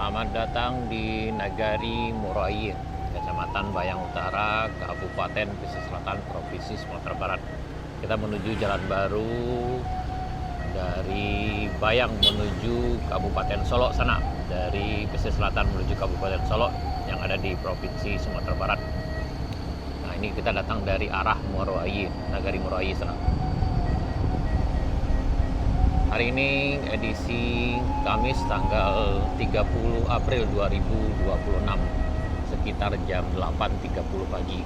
Selamat datang di Nagari Murai, Kecamatan Bayang Utara, Kabupaten Pesisir Selatan, Provinsi Sumatera Barat. Kita menuju Jalan Baru dari Bayang menuju Kabupaten Solok sana, dari Pesisir Selatan menuju Kabupaten Solok yang ada di Provinsi Sumatera Barat. Nah, ini kita datang dari arah Murai, Nagari Murai sana. Hari ini edisi Kamis tanggal 30 April 2026 sekitar jam 8.30 pagi.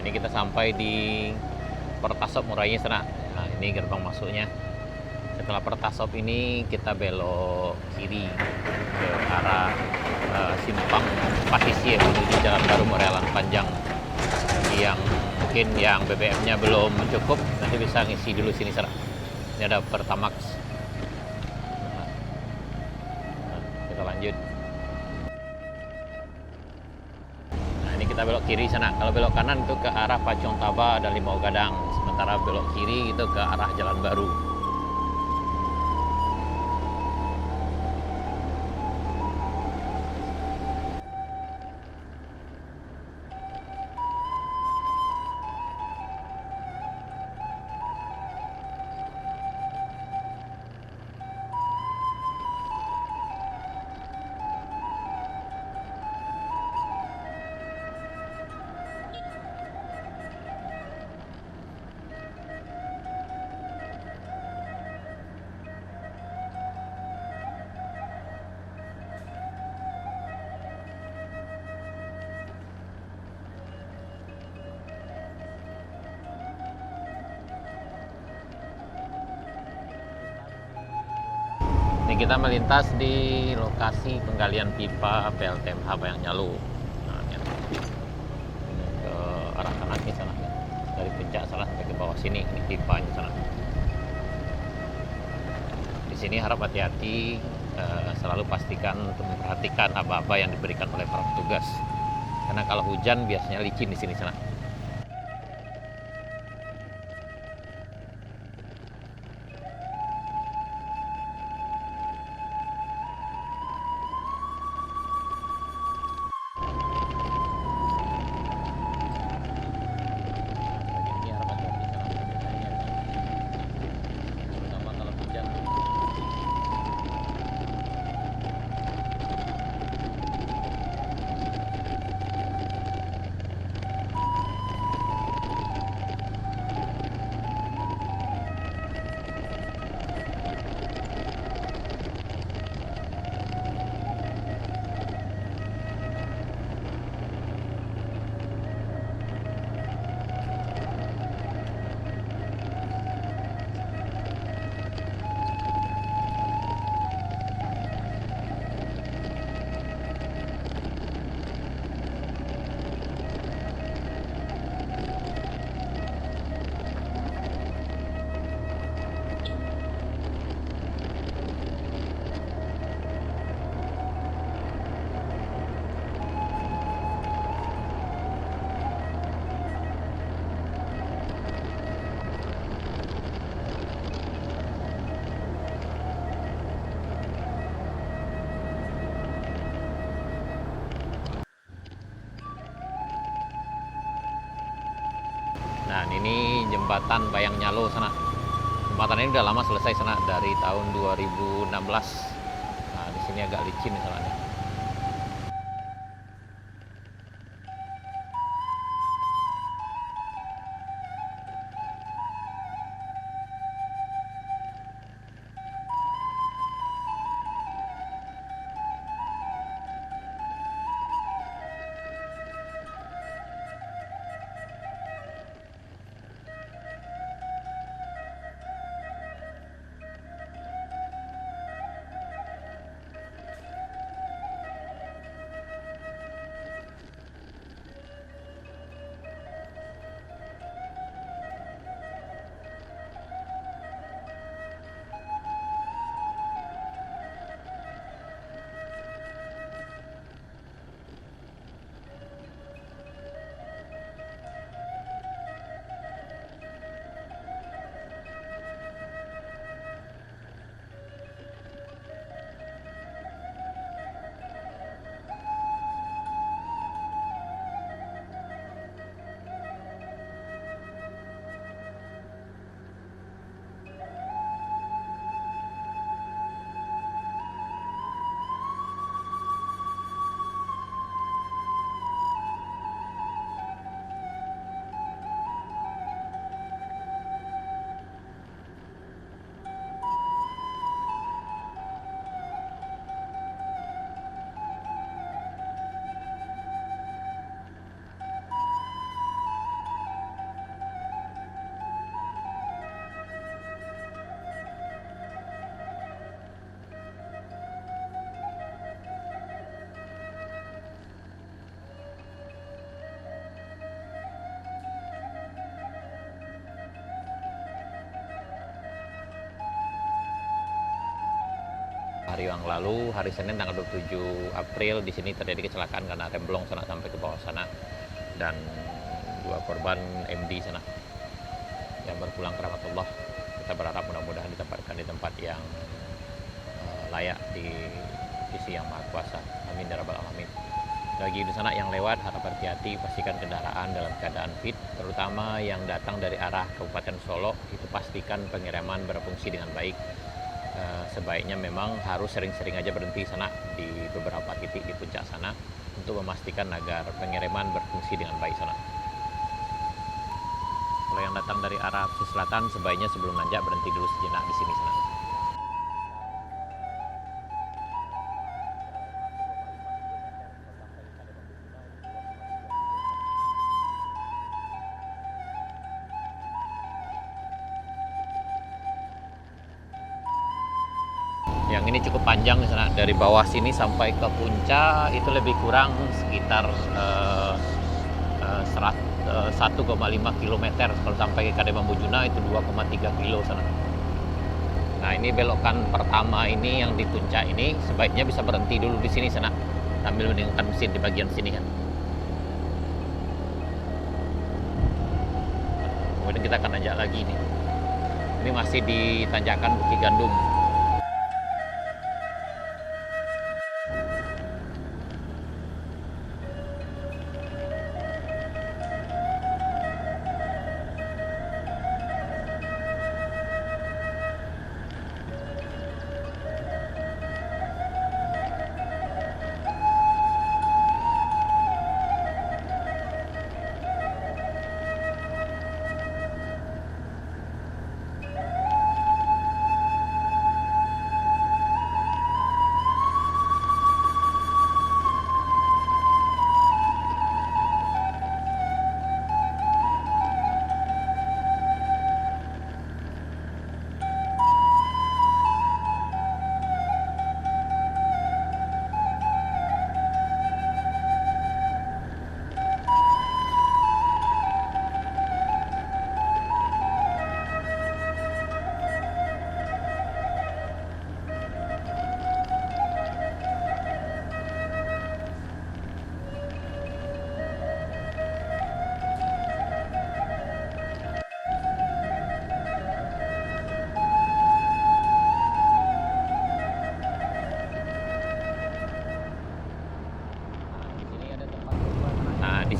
Ini kita sampai di Pertasop Murai sana. Nah, ini gerbang masuknya. Setelah Pertasop ini kita belok kiri ke arah simpang Pasisir menuju Jalan Baru Morelan Panjang. Bagi yang mungkin yang BBM-nya belum cukup, nanti bisa ngisi dulu sini sana. Ini ada Pertamax. Nah, kita lanjut. Kita belok kiri sana. Kalau belok kanan itu ke arah Pacong Taba dan Limau Gadang. Sementara belok kiri itu ke arah Jalan Baru. Ini kita melintas di lokasi penggalian pipa PLTMH Bayang Nyalu. Nah, ini ke arah kanan ke sana. Dari puncak sana sampai ke bawah sini, ini pipanya sana. Di sini harap hati-hati, selalu pastikan untuk memperhatikan apa-apa yang diberikan oleh para petugas. Karena kalau hujan biasanya licin di sini sana. Nah, ini jembatan Bayang Nyalo sana. Jembatan ini udah lama selesai sana, dari tahun 2016. Nah, di sini agak licin misalnya. Hari yang lalu, hari Senin tanggal 27 April, di sini terjadi kecelakaan karena remblong sana sampai ke bawah sana, dan 2 korban MD sana yang berpulang ke rahmatullah. Kita berharap mudah-mudahan ditempatkan di tempat yang layak di sisi yang Maha Kuasa. Amin ya rabbal alamin. Bagi di sana yang lewat, harap hati-hati, pastikan kendaraan dalam keadaan fit, terutama yang datang dari arah Kabupaten Solo, itu pastikan pengiriman berfungsi dengan baik. Sebaiknya memang harus sering-sering aja berhenti sana di beberapa titik di puncak sana untuk memastikan agar pengiriman berfungsi dengan baik sana. Kalau yang datang dari arah pesisir selatan, sebaiknya sebelum nanjak berhenti dulu sejenak di sini sana. Yang ini cukup panjang di sana, dari bawah sini sampai ke puncak itu lebih kurang sekitar 1,5 km. Kalau sampai ke Kadebambujuna itu 2,3 kilo sana. Nah, ini belokan pertama ini yang di puncak ini sebaiknya bisa berhenti dulu di sini sana sambil meningkatkan mesin di bagian sini kan. Kemudian kita akan nanjak lagi nih. Ini masih di tanjakan Bukit Gandum.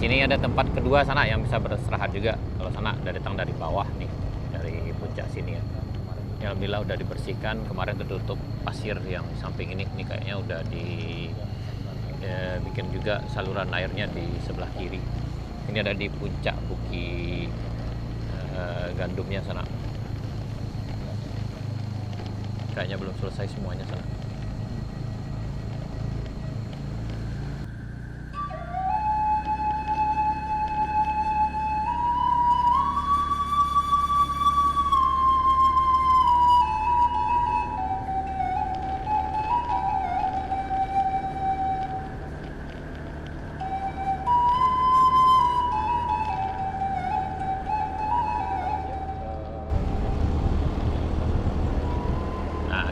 sini ada tempat kedua sana yang bisa beristirahat juga. Kalau sana datang dari bawah nih, dari puncak sini ya. Ya, alhamdulillah udah dibersihkan. Kemarin tertutup pasir yang samping ini kayaknya udah bikin juga saluran airnya di sebelah kiri. Ini ada di puncak Bukit Gandumnya sana. Kayaknya belum selesai semuanya sana.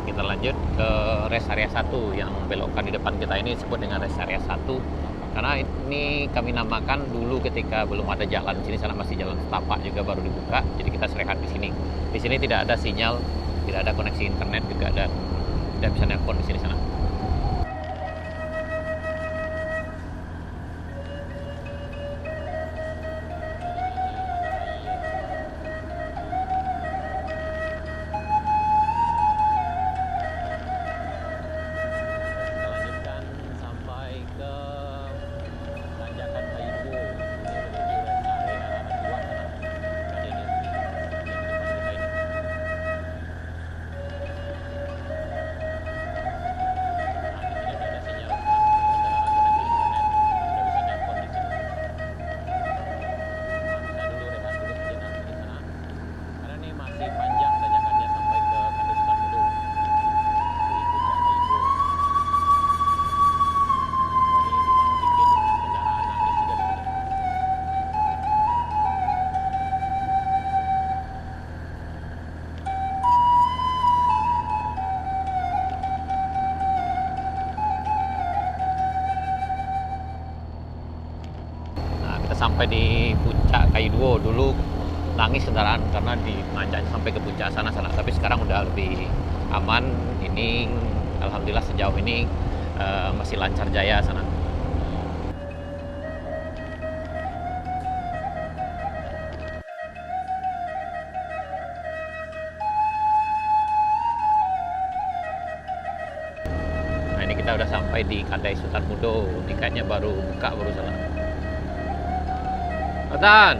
Kita lanjut ke rest area 1 yang belokan di depan kita ini disebut dengan rest area 1 karena ini kami namakan dulu ketika belum ada jalan di sini, sana masih jalan setapak juga baru dibuka, jadi kita rehat di sini. Di sini tidak ada sinyal, tidak ada koneksi internet juga, dan tidak bisa nelpon di sini sana. Sampai di puncak Kayu Duo, dulu nangis kendaraan karena nanjak sampai ke puncak sana, tapi sekarang udah lebih aman. Ini alhamdulillah sejauh ini masih lancar jaya sana. Nah, ini kita udah sampai di Kadai Sultan Mudo, ini kayaknya baru buka baru sana. Sultan.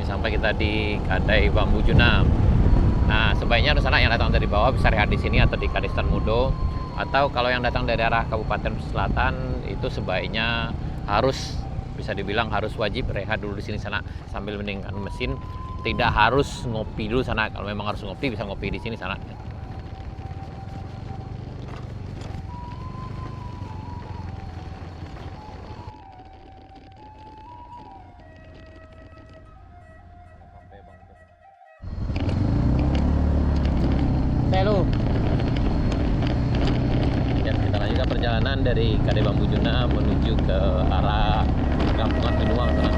Sampai kita di Kadai Bambu Junam. Nah, sebaiknya sana yang datang dari bawah bisa rehat di sini atau di Kadai Sultan Mudo, atau kalau yang datang dari arah Kabupaten Selatan itu sebaiknya harus, bisa dibilang harus wajib rehat dulu di sini sana sambil mendingkan mesin. Tidak harus ngopi dulu sana. Kalau memang harus ngopi bisa ngopi di sini sana. Kita lanjutkan perjalanan dari Kadai Bambu Junam menuju ke arah Kampungan Pinuang sana.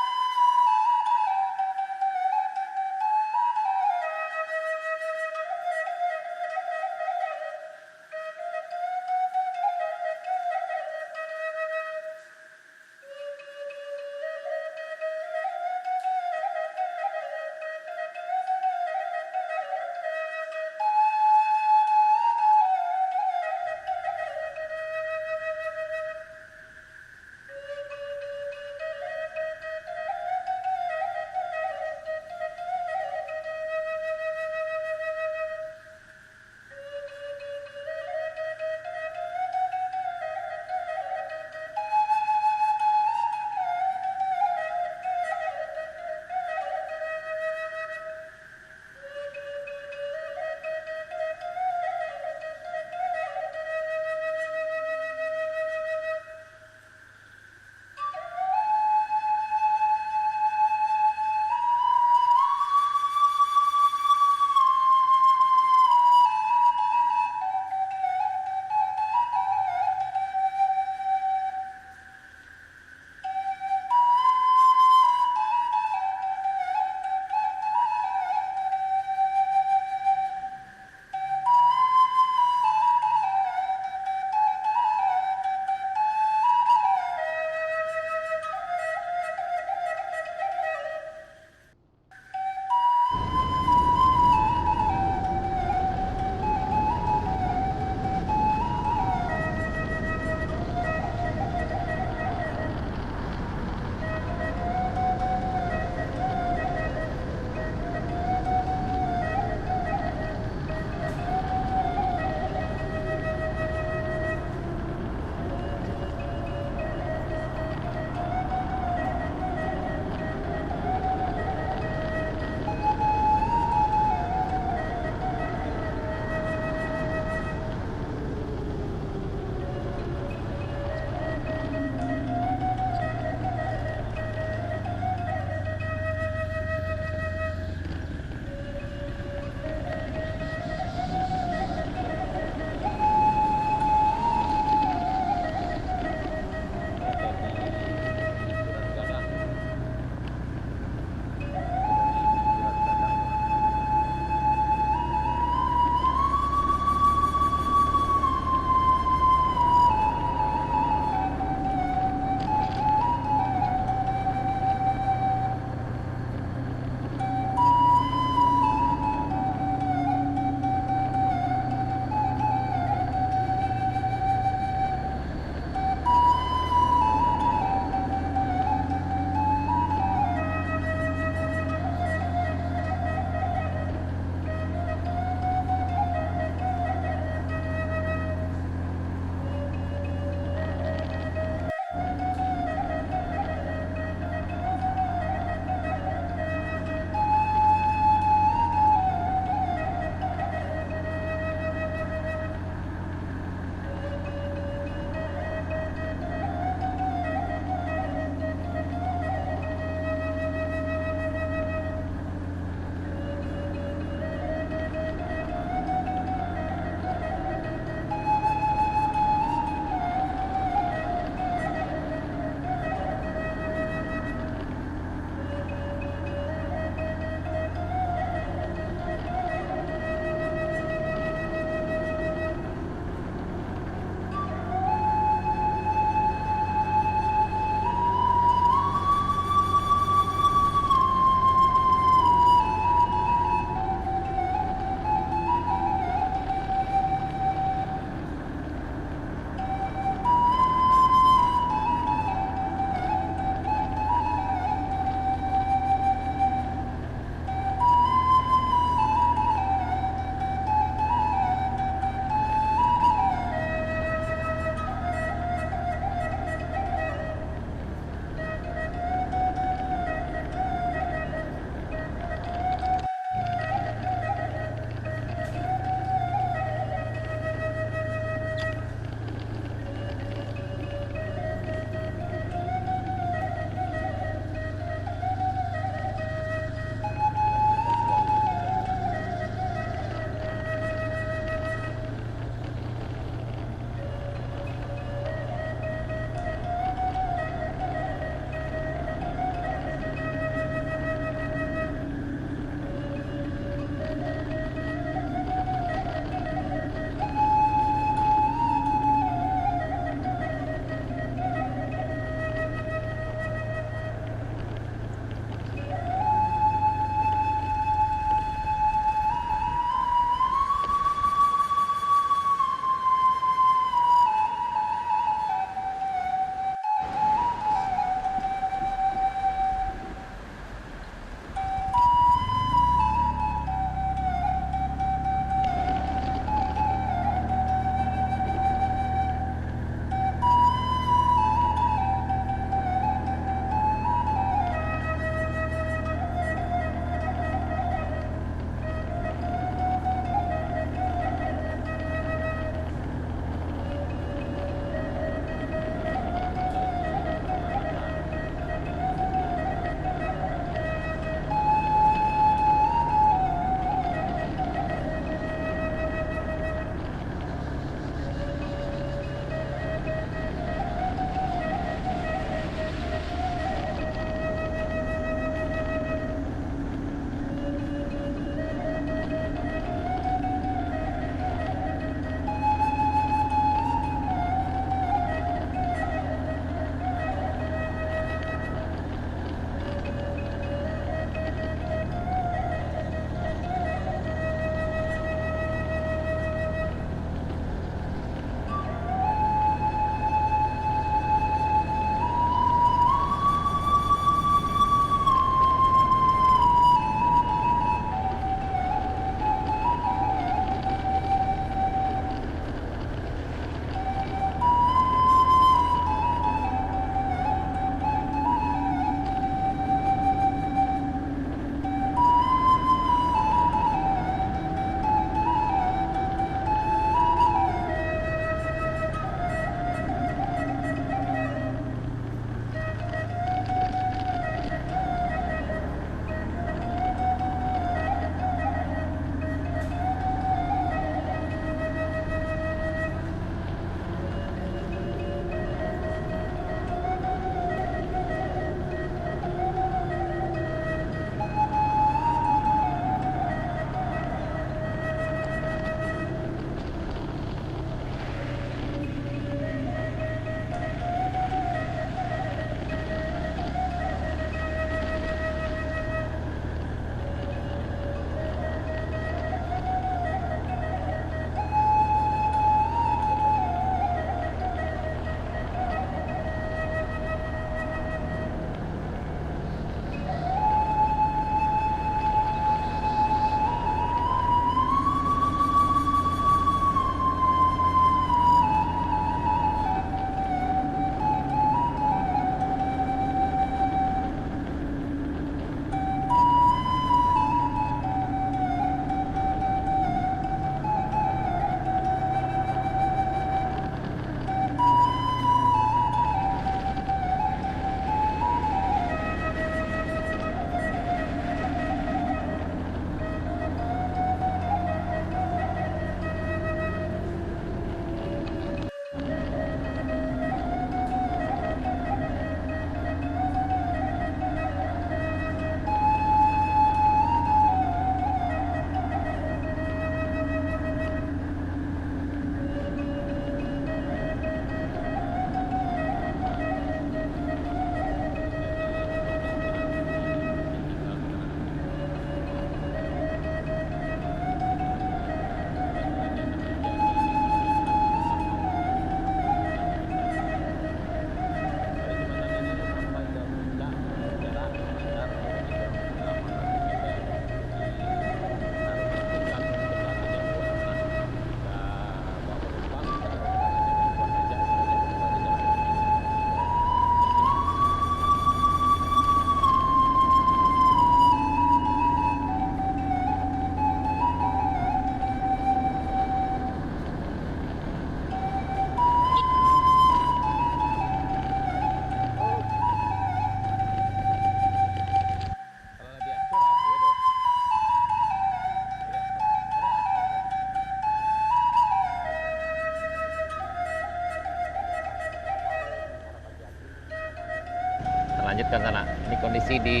lanjutkan sana. Ini kondisi di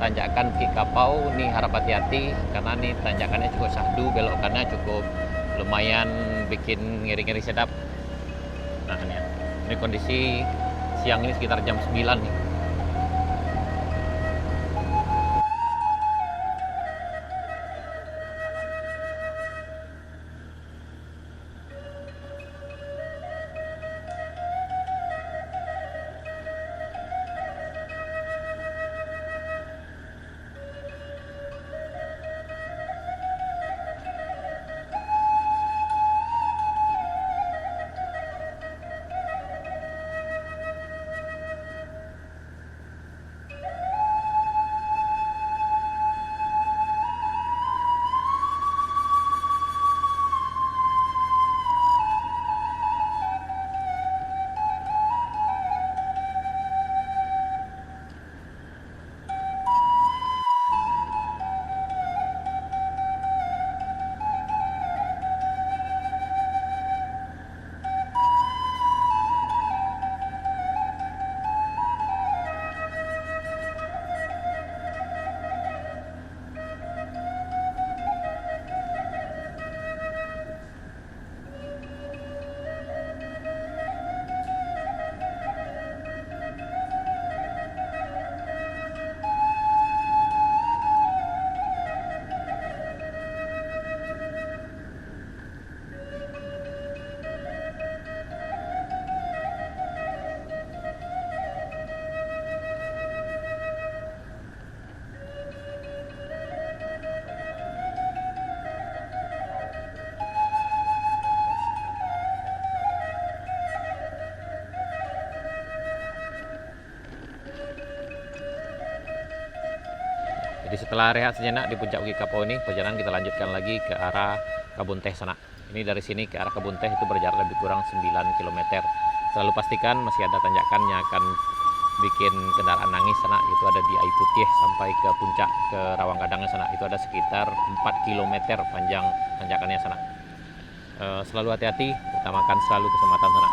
tanjakan Bukit Kapau, ini harap hati-hati karena ini tanjakannya cukup syahdu, belokannya cukup lumayan bikin ngeri-ngeri sedap. Nah ini kondisi siang ini sekitar jam 9 nih. Jadi setelah rehat sejenak di puncak Bukit Kapau ini, perjalanan kita lanjutkan lagi ke arah Kebun Teh sana. Ini dari sini ke arah Kebun Teh itu berjarak lebih kurang 9 km. Selalu pastikan masih ada tanjakan yang akan bikin kendaraan nangis sana. Itu ada di Air Putih sampai ke puncak ke Rawang Gadangnya sana. Itu ada sekitar 4 km panjang tanjakannya sana. Selalu hati-hati, utamakan selalu keselamatan sana.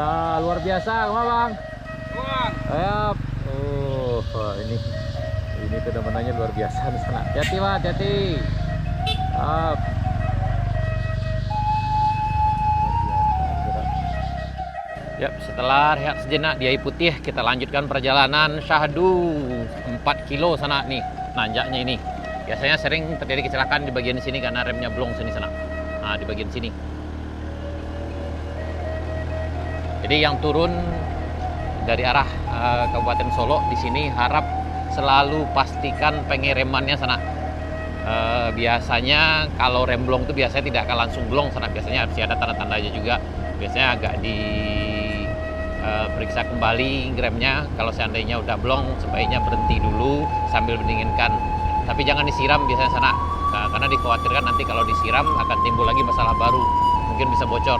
biasa, luar biasa, kemana bang? Bang. Ayap. Wah, ini pemandangannya luar biasa di sana. Hati-hati Pak, hati-hati. Up. Yap, setelah rehat sejenak di air putih, kita lanjutkan perjalanan syahdu 4 kilo sana nih, nanjaknya ini. Biasanya sering terjadi kecelakaan di bagian sini karena remnya blong sini sana. Nah, di bagian sini. Jadi yang turun dari arah Kabupaten Solo di sini harap selalu pastikan pengeremannya sana. Biasanya kalau rem blong itu biasanya tidak akan langsung blong sana, biasanya harus ada tanda-tandanya juga. Biasanya agak periksa kembali remnya. Kalau seandainya udah blong, sebaiknya berhenti dulu sambil mendinginkan. Tapi jangan disiram biasanya sana, karena dikhawatirkan nanti kalau disiram akan timbul lagi masalah baru, mungkin bisa bocor.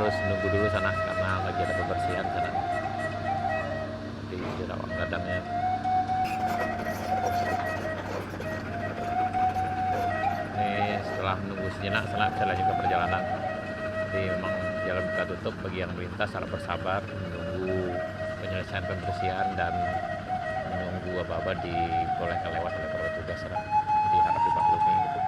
harus nunggu dulu sana karena lagi ada pembersihan sana di rawa gadangnya. Ini setelah menunggu sejenak sana bisa lanjut ke perjalanan. Jadi memang jalan buka tutup bagi yang melintas harus bersabar menunggu penyelesaian pembersihan dan menunggu apa-apa dibolehkan lewat oleh para petugas sana. Jadi harap dimaklumi gitu.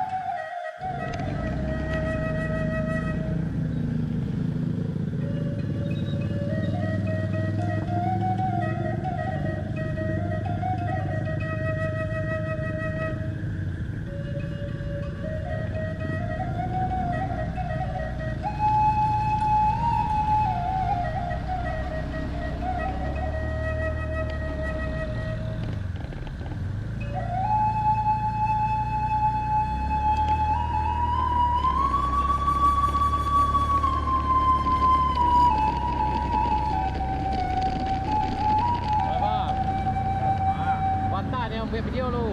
Buat video lu.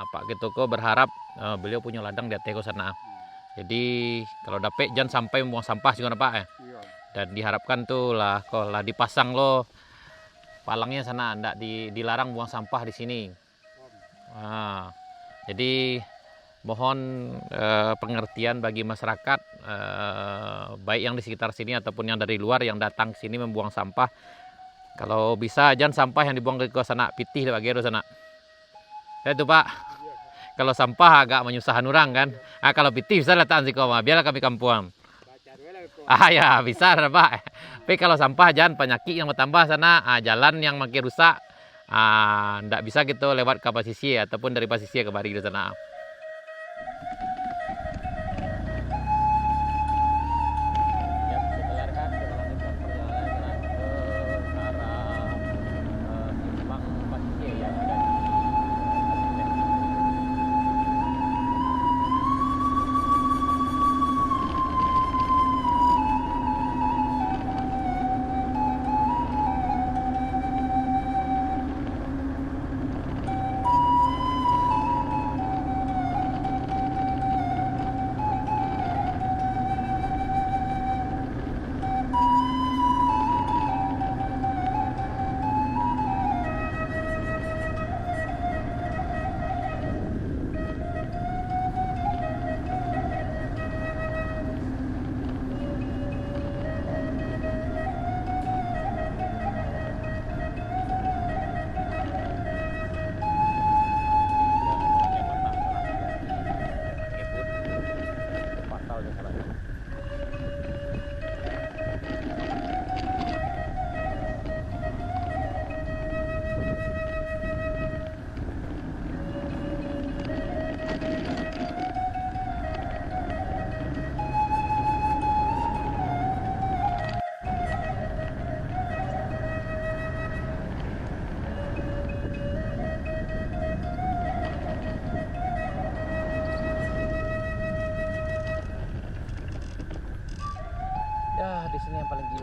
Pak Ketoko berharap beliau punya ladang di Ateko sana. Jadi kalau dapet jangan sampai membuang sampah juga Pak ya. Iya. Dan diharapkan tuh lah kalau lah dipasang lo palangnya sana, ndak dilarang buang sampah di sini. Nah, jadi mohon pengertian bagi masyarakat baik yang di sekitar sini ataupun yang dari luar yang datang sini membuang sampah. Kalau bisa jangan sampah yang dibuang ke sana pitih Pak Gero sana. Ya itu Pak. Kalau sampah agak menyusahkan orang kan. Ah, kalau pitih bisa letakkan si koma, biarlah kami kampuang. Ah ya bisa Pak. Tapi kalau sampah jangan penyakit yang bertambah sana, jalan yang makin rusak, ndak bisa gitu lewat ke Pasisi ataupun dari Pasisi ke Bari di sana.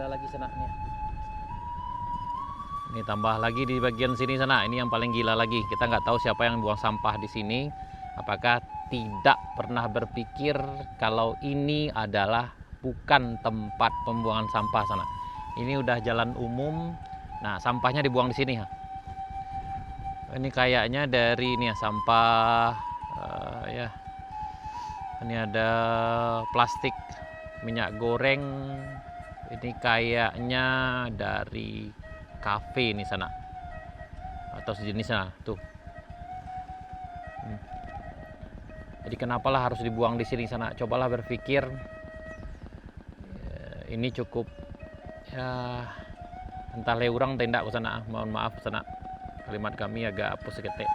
gila lagi sana nih. Ini tambah lagi di bagian sini sana. Ini yang paling gila lagi. Kita nggak tahu siapa yang buang sampah di sini. Apakah tidak pernah berpikir kalau ini adalah bukan tempat pembuangan sampah sana. Ini udah jalan umum. Nah, sampahnya dibuang di sini. Ini kayaknya dari ini ya sampah ya. Ini ada plastik minyak goreng. Ini kayaknya dari kafe ini sana atau sejenis sana tuh. Jadi kenapalah harus dibuang di sini sana? Cobalah berpikir. Ini cukup ya, entah le urang tindak ke sana. Mohon maaf sana, kalimat kami agak apus seketik.